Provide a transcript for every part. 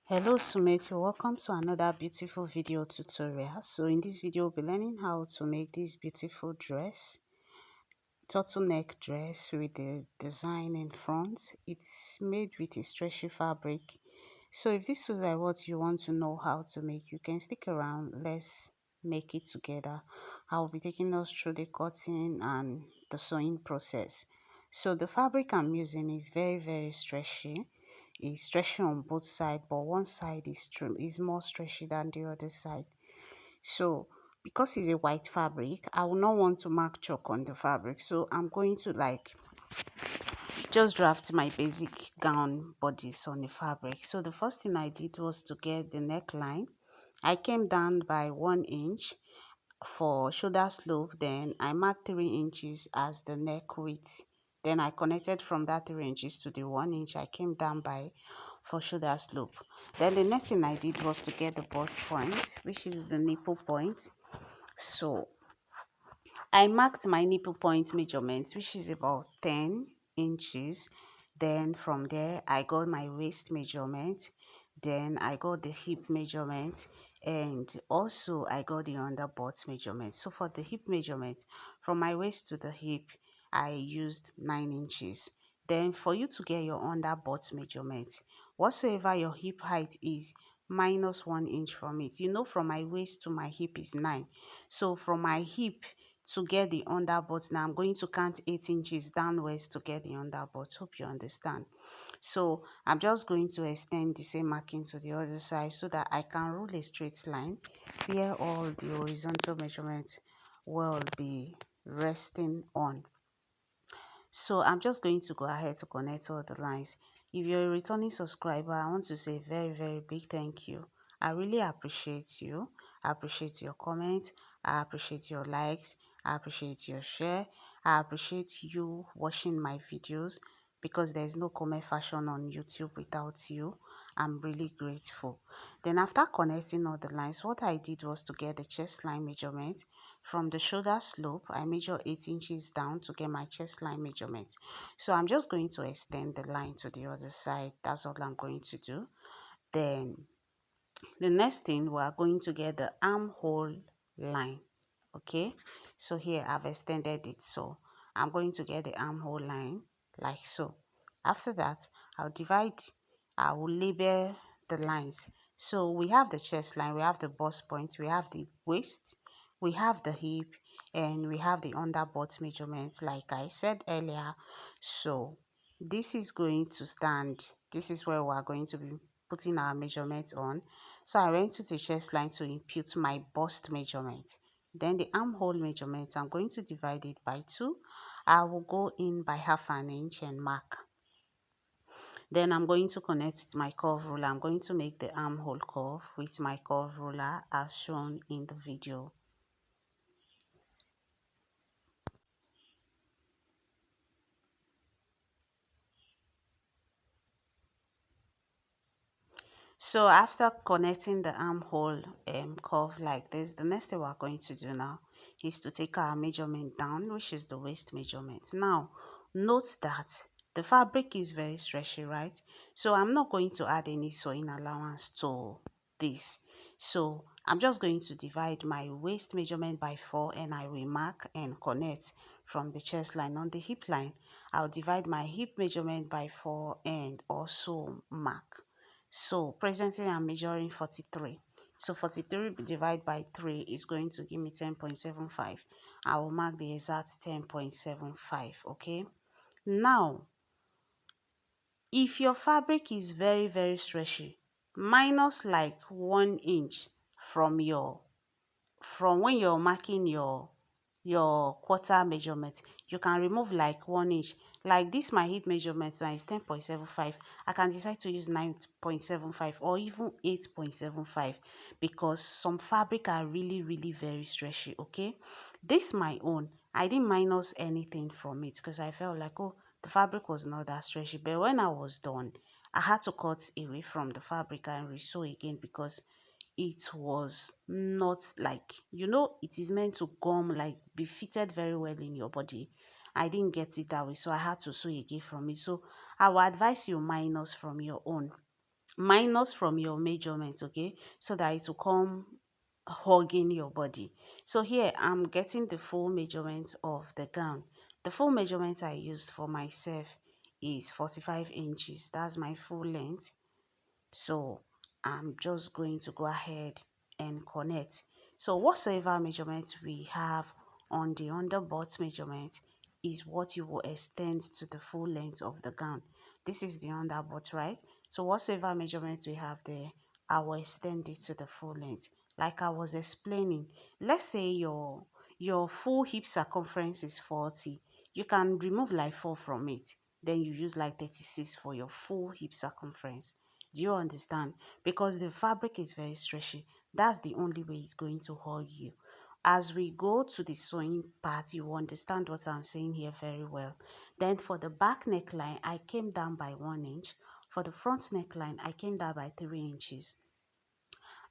Hello Sumeti, welcome to another beautiful video tutorial. So in this video we'll be learning how to make this beautiful dress, turtleneck dress with the design in front. It's made with a stretchy fabric. So if this was like what you want to know how to make, you can stick around. Let's make it together. I'll be taking us through the cutting and the sewing process. So the fabric I'm using is very stretchy. It's stretchy on both sides, but one side is more stretchy than the other side. So because it's a white fabric, I will not want to mark chalk on the fabric, so I'm going to just draft my basic gown bodice on the fabric. So the first thing I did was to get the neckline. I came down by 1 inch for shoulder slope, then I marked 3 inches as the neck width. Then I connected from that 3 inches to the 1 inch I came down by for shoulder slope. Then the next thing I did was to get the bust point, which is the nipple point. So I marked my nipple point measurement, which is about 10 inches. Then from there, I got my waist measurement. Then I got the hip measurement, and also I got the under butt measurement. So for the hip measurement, from my waist to the hip, I used 9 inches. Then for you to get your under butt measurement, whatsoever your hip height is, minus 1 inch from it. You know, from my waist to my hip is 9. So from my hip to get the under butt, now I'm going to count 8 inches downwards to get the under butt. Hope you understand. So I'm just going to extend the same marking to the other side so that I can rule a straight line where all the horizontal measurements will be resting on. So I'm just going to go ahead to connect all the lines. If you're a returning subscriber, I want to say very big thank you. I really appreciate you. I appreciate your comments. I appreciate your likes. I appreciate your share. I appreciate you watching my videos, because there's no comment fashion on YouTube without you. I'm really grateful. Then after connecting all the lines, what I did was to get the chest line measurement. From the shoulder slope, I measure 8 inches down to get my chest line measurement. So I'm just going to extend the line to the other side. That's all I'm going to do. Then the next thing, we are going to get the armhole line. Okay, so here I've extended it, so I'm going to get the armhole line like so. After that, I will label the lines. So we have the chest line, we have the bust point, we have the waist, we have the hip, and we have the under butt measurements like I said earlier. So this is going to stand. This is where we are going to be putting our measurements on. So I went to the chest line to impute my bust measurement. Then the armhole measurements, I'm going to divide it by 2. I will go in by half an inch and mark. Then I'm going to connect with my curve ruler. I'm going to make the armhole curve with my curve ruler as shown in the video. So after connecting the armhole curve like this, the next thing we're going to do now is to take our measurement down, which is the waist measurement. Now, note that the fabric is very stretchy, right? So I'm not going to add any sewing allowance to this. So I'm just going to divide my waist measurement by 4, and I will mark and connect from the chest line. On the hip line, I'll divide my hip measurement by 4 and also mark. So presently I'm measuring 43. So 43 divided by 3 is going to give me 10.75. I will mark the exact 10.75. Okay. Now, if your fabric is very stretchy, minus like 1 inch from when you're marking your quarter measurement, you can remove like 1 inch. Like this, my hip measurement now is 10.75. I can decide to use 9.75 or even 8.75, because some fabric are really very stretchy. Okay, this my own, I didn't minus anything from it because I felt like, oh, the fabric was not that stretchy. But when I was done, I had to cut away from the fabric and resew again, because it was not like, it is meant to gum, like be fitted very well in your body. I didn't get it that way, so I had to sew again from it. So I will advise you minus from your own. minus from your measurement, okay, so that it will come hugging your body. So here I'm getting the full measurement of the gown. The full measurement I used for myself is 45 inches. That's my full length. So I'm just going to go ahead and connect. So whatsoever measurement we have on the underbutt measurement is what you will extend to the full length of the gown. This is the underbutt, right? So whatsoever measurement we have there, I will extend it to the full length. Like I was explaining, let's say your full hip circumference is 40. You can remove like 4 from it. Then you use like 36 for your full hip circumference. Do you understand? Because the fabric is very stretchy. That's the only way it's going to hug you. As we go to the sewing part, you will understand what I'm saying here very well. Then for the back neckline, I came down by 1 inch. For the front neckline, I came down by 3 inches.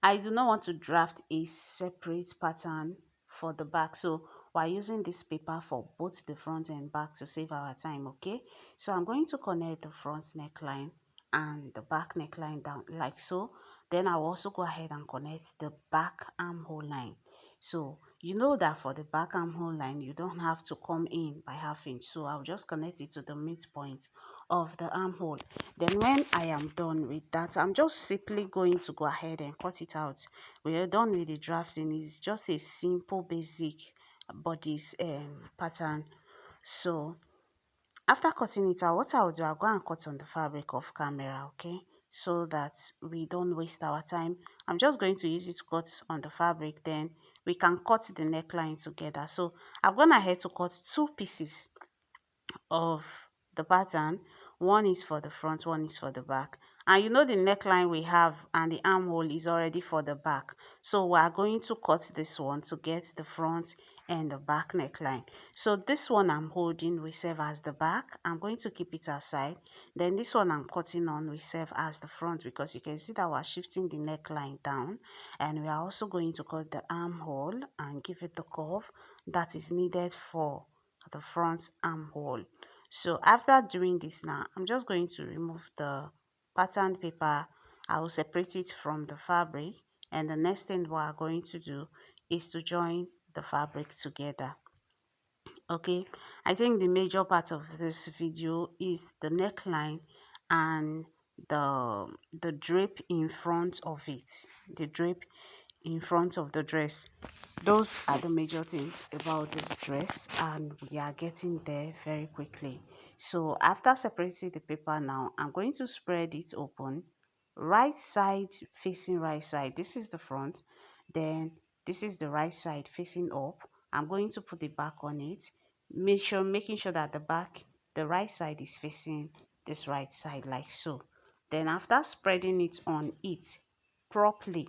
I do not want to draft a separate pattern for the back, so we're using this paper for both the front and back to save our time, okay? So I'm going to connect the front neckline and the back neckline down like so. Then I'll also go ahead and connect the back armhole line. So you know that for the back armhole line, you don't have to come in by half inch, so I'll just connect it to the midpoint of the armhole. Then when I am done with that, I'm just simply going to go ahead and cut it out. We are done with the drafting. It's just a simple basic bodice pattern. So after cutting it out, what I'll do, I'll go and cut on the fabric off camera, okay, so that we don't waste our time. I'm just going to use it to cut on the fabric, then we can cut the neckline together. So I've gone ahead to cut two pieces of the pattern. One is for the front, one is for the back, and you know the neckline we have and the armhole is already for the back, so we are going to cut this one to get the front and the back neckline. So this one I'm holding will serve as the back. I'm going to keep it aside. Then this one I'm cutting on will serve as the front, because you can see that we're shifting the neckline down, and we are also going to cut the armhole and give it the curve that is needed for the front armhole. So after doing this, now I'm just going to remove the pattern paper. I will separate it from the fabric, and the next thing we are going to do is to join the fabric together. Okay, I think the major part of this video is the neckline and the drape in front of it, the drape in front of the dress. Those are the major things about this dress, and we are getting there very quickly. So after separating the paper, now I'm going to spread it open, right side facing right side. This is the front, then this is the right side facing up. I'm going to put the back on it, making sure that the right side is facing this right side like so. Then after spreading it on it properly,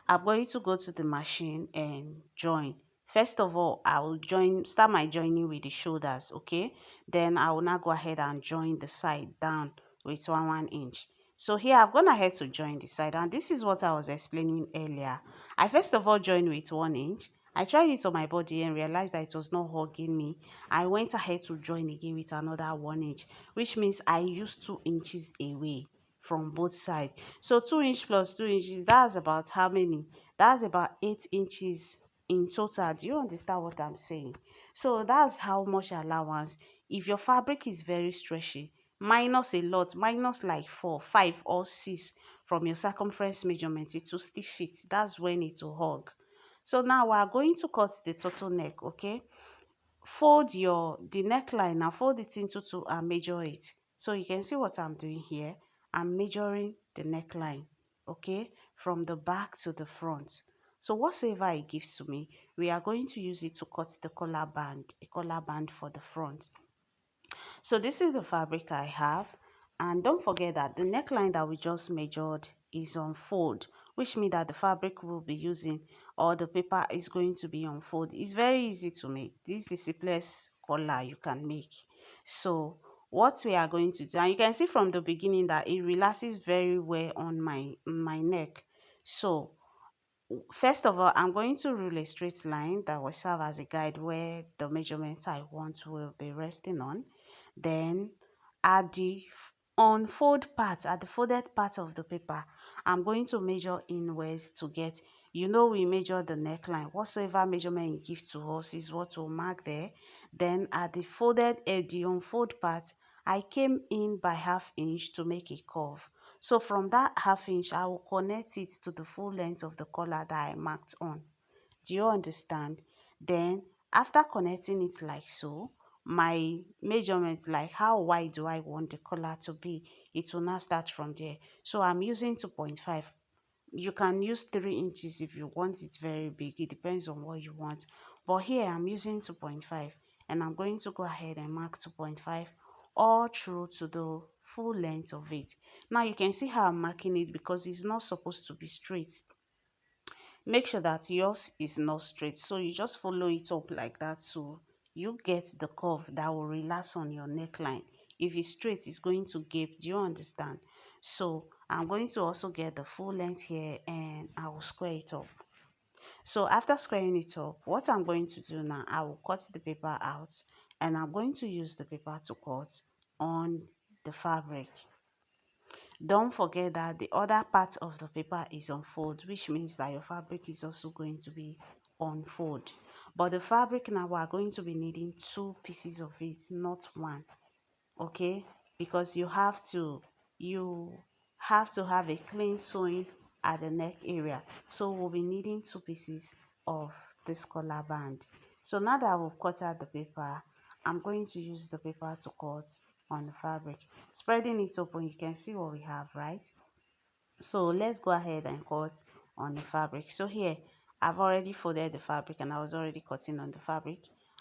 I'm going to go to the machine and join. First of all, I will start my joining with the shoulders, okay? Then I will now go ahead and join the side down with 1 inch. So here I've gone ahead to join the side, and this is what I was explaining earlier. I first of all joined with 1 inch. I tried it on my body and realized that it was not hugging me. I went ahead to join again with another 1 inch, which means I used 2 inches away from both sides. So 2 inch plus 2 inches, that's about how many? That's about 8 inches in total. Do you understand what I'm saying? So that's how much allowance. If your fabric is very stretchy, minus a lot, minus like 4, 5 or 6 from your circumference measurement, it will still fit. That's when it will hug. So now we are going to cut the turtleneck, okay? Fold the neckline, now fold it into two and measure it. So you can see what I'm doing here. I'm measuring the neckline, okay, from the back to the front. So whatsoever it gives to me, we are going to use it to cut the collar band, a collar band for the front. So this is the fabric I have, and don't forget that the neckline that we just measured is on fold, which means that the fabric we'll be using or the paper is going to be on fold. It's very easy to make. This is the simplest collar you can make. So what we are going to do, and you can see from the beginning that it relaxes very well on my neck. So first of all, I'm going to rule a straight line that will serve as a guide where the measurements I want will be resting on. Then add on fold part, at the folded part of the paper, I'm going to measure inwards to get, we measure the neckline. Whatsoever measurement you give to us is what we'll mark there. Then at the folded edge, the unfold part, I came in by ½ inch to make a curve. So from that ½ inch, I will connect it to the full length of the collar that I marked on. Do you understand? Then after connecting it like so, my measurement, like how wide do I want the collar to be, it will now start from there. So I'm using 2.5. You can use 3 inches if you want it very big. It depends on what you want. But here I'm using 2.5, and I'm going to go ahead and mark 2.5 all through to the full length of it. Now you can see how I'm marking it because it's not supposed to be straight. Make sure that yours is not straight, so you just follow it up like that, so you get the curve that will relax on your neckline. If it's straight, it's going to gape. Do you understand? So I'm going to also get the full length here, and I will square it up. So after squaring it up, what I'm going to do now, I will cut the paper out, and I'm going to use the paper to cut on the fabric. Don't forget that the other part of the paper is unfold, which means that your fabric is also going to be unfold. But the fabric now, we are going to be needing 2 pieces of it, not 1. Okay, because you have to have a clean sewing at the neck area, so we'll be needing 2 pieces of this collar band. So now that we've cut out the paper, I'm going to use the paper to cut on the fabric. Spreading it open, you can see what we have, right? So let's go ahead and cut on the fabric. So here I've already folded the fabric, and I was already cutting on the fabric.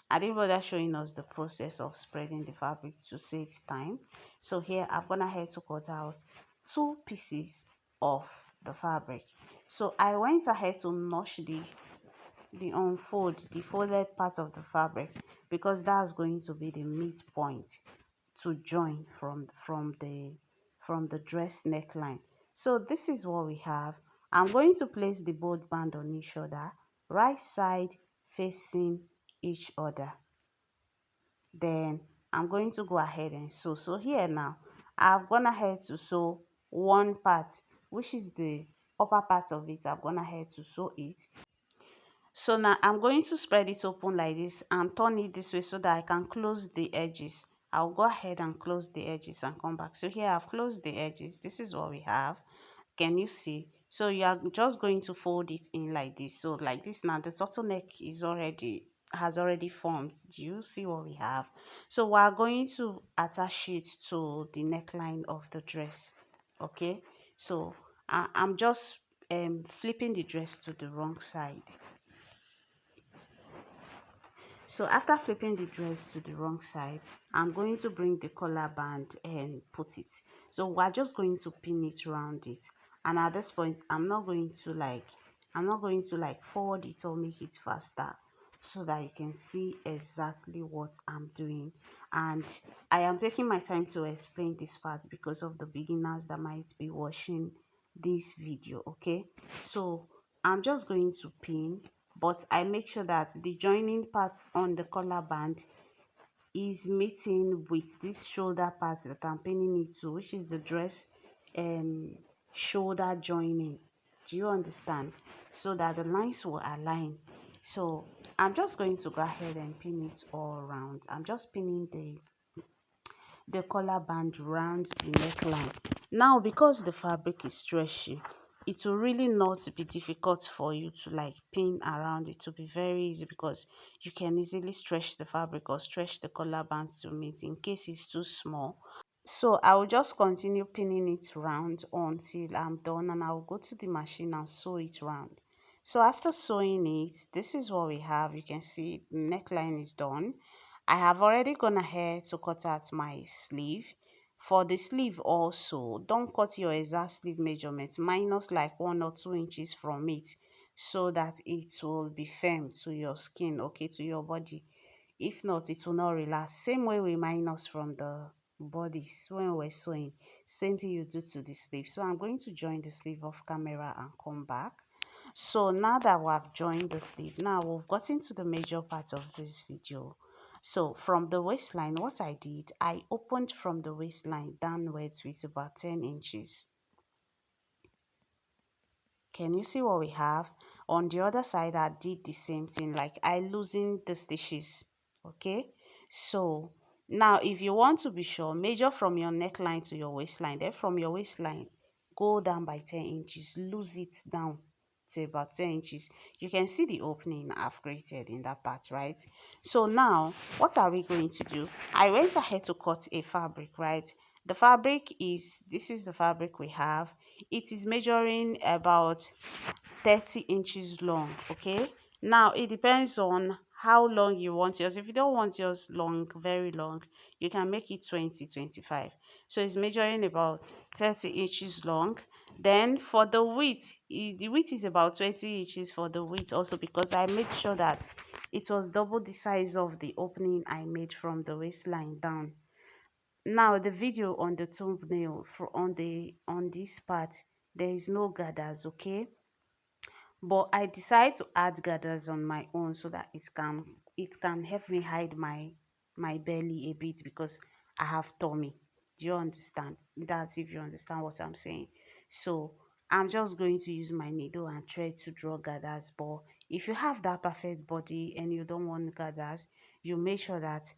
I didn't bother showing us the process of spreading the fabric to save time. So here I've gone ahead to cut out 2 pieces of the fabric. So I went ahead to notch the folded part of the fabric, because that's going to be the midpoint to join from the dress neckline. So this is what we have. I'm going to place the both band on each other, right side facing each other. Then I'm going to go ahead and sew. So here now, I've gone ahead to sew one part, which is the upper part of it. I've gone ahead to sew it. So now I'm going to spread it open like this and turn it this way so that I can close the edges. I'll go ahead and close the edges and come back. So here I've closed the edges. This is what we have. Can you see? So you are just going to fold it in like this. So like this now, the turtleneck has already formed. Do you see what we have? So we are going to attach it to the neckline of the dress. Okay, so I'm just flipping the dress to the wrong side. So after flipping the dress to the wrong side, I'm going to bring the collar band and put it. So we're just going to pin it around it. And at this point, I'm not going to like forward it or make it faster, so that you can see exactly what I'm doing. And I am taking my time to explain this part because of the beginners that might be watching this video. Okay, so I'm just going to pin, but I make sure that the joining part on the collar band is meeting with this shoulder part that I'm pinning it to, which is the dress shoulder joining. Do you understand? So that the lines will align. So I'm just going to go ahead and pin it all around. I'm just pinning the collar band around the neckline. Now, because the fabric is stretchy, it will really not be difficult for you to like pin around. It will be very easy because you can easily stretch the fabric or stretch the collar bands to meet in case it's too small. So I will just continue pinning it round until I'm done, and I'll go to the machine and sew it round. So after sewing it, this is what we have. You can see the neckline is done. I have already gone ahead to cut out my sleeve. For the sleeve also, don't cut your exact sleeve measurement, minus like 1 or 2 inches from it, so that it will be firm to your skin, okay, to your body. If not, it will not relax. Same way we minus from the bodies when we're sewing, same thing you do to the sleeve. So I'm going to join the sleeve off camera and come back. So now that we have joined the sleeve, now we've gotten to the major part of this video. So from the waistline, what I did, I opened from the waistline downwards with about 10 inches. Can you see what we have? On the other side, I did the same thing, like I loosened the stitches. Okay, so now if you want to be sure, measure from your neckline to your waistline, then from your waistline go down by 10 inches, lose it down to about 10 inches. You can see the opening I've created in that part, right? So now what are we going to do? I went ahead to cut a fabric, right? The fabric is, this is the fabric we have. It is measuring about 30 inches long. Okay, now it depends on how long you want yours. If you don't want yours long, very long, you can make it 20-25. So it's measuring about 30 inches long. Then for the width, the width is about 20 inches for the width also, because I made sure that it was double the size of the opening I made from the waistline down. Now the video on the thumbnail for on this part, there is no gathers, okay, but I decided to add gathers on my own so that it can help me hide my belly a bit, because I have tummy. Do you understand? That's if you understand what I'm saying. So I'm just going to use my needle and thread to draw gathers. But if you have that perfect body and you don't want gathers, you make sure that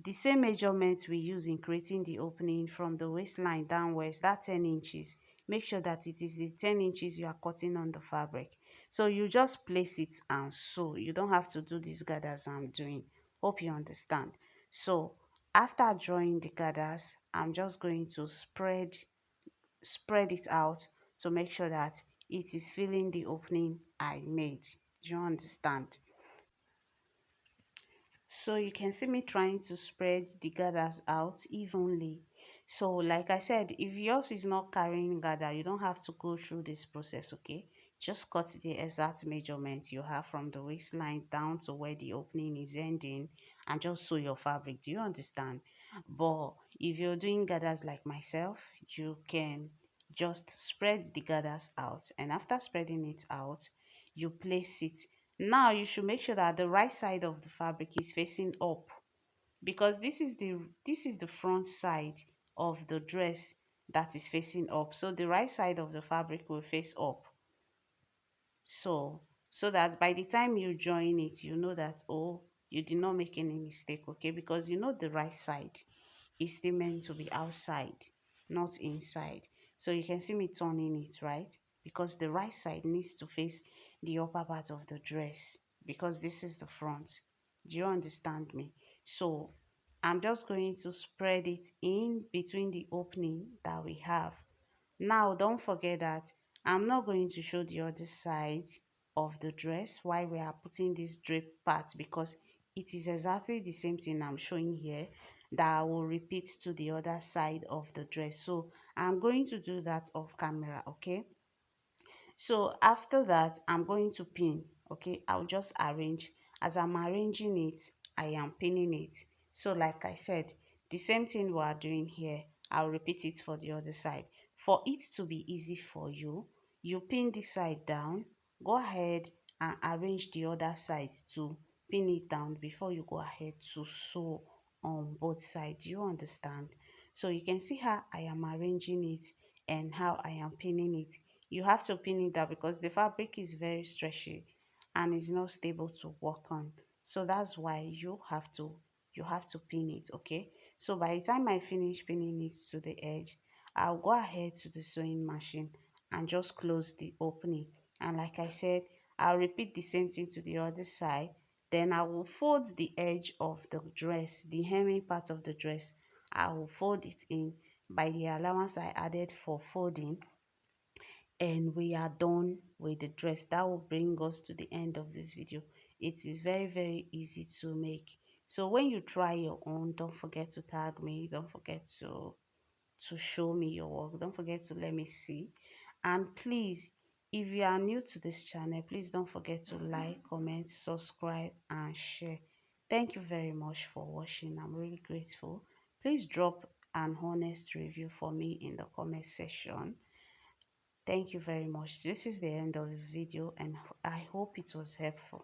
the same measurements we use in creating the opening from the waistline downwards, that 10 inches, make sure that it is the 10 inches you are cutting on the fabric. So you just place it and sew. You don't have to do these gathers I'm doing. Hope you understand. So after drawing the gathers, I'm just going to spread it out to make sure that it is filling the opening I made. Do you understand? So you can see me trying to spread the gathers out evenly. So like I said, if yours is not carrying gather, you don't have to go through this process. Okay, just cut the exact measurement you have from the waistline down to where the opening is ending, and just sew your fabric. Do you understand? But if you're doing gathers like myself, you can just spread the gathers out, and after spreading it out, you place it. Now you should make sure that the right side of the fabric is facing up, because this is the front side of the dress that is facing up. So the right side of the fabric will face up. So that by the time you join it, you know that, oh, you did not make any mistake. Okay, because you know the right side is still meant to be outside, not inside. So you can see me turning it, right? Because the right side needs to face the upper part of the dress, because this is the front. Do you understand me? So I'm just going to spread it in between the opening that we have. Now don't forget that I'm not going to show the other side of the dress while we are putting this drape part, because it is exactly the same thing I'm showing here that I will repeat to the other side of the dress. So I'm going to do that off camera. Okay, so after that, I'm going to pin. Okay, I'll just arrange. As I'm arranging it, I am pinning it. So like I said, the same thing we are doing here, I'll repeat it for the other side. For it to be easy for you, you pin this side down, go ahead and arrange the other side to pin it down before you go ahead to sew on both sides. You understand? So you can see how I am arranging it and how I am pinning it. You have to pin it down because the fabric is very stretchy and is not stable to work on. So that's why you have to pin it. Okay, so by the time I finish pinning it to the edge, I'll go ahead to the sewing machine and just close the opening. And like I said, I'll repeat the same thing to the other side. Then I will fold the edge of the dress, the hemming part of the dress. I will fold it in by the allowance I added for folding, and we are done with the dress. That will bring us to the end of this video. It is very easy to make. So when you try your own, don't forget to tag me, don't forget to show me your work, don't forget to let me see. And please, if you are new to this channel, please don't forget to like, comment, subscribe and share. Thank you very much for watching. I'm really grateful. Please drop an honest review for me in the comment section. Thank you very much. This is the end of the video, and I hope it was helpful.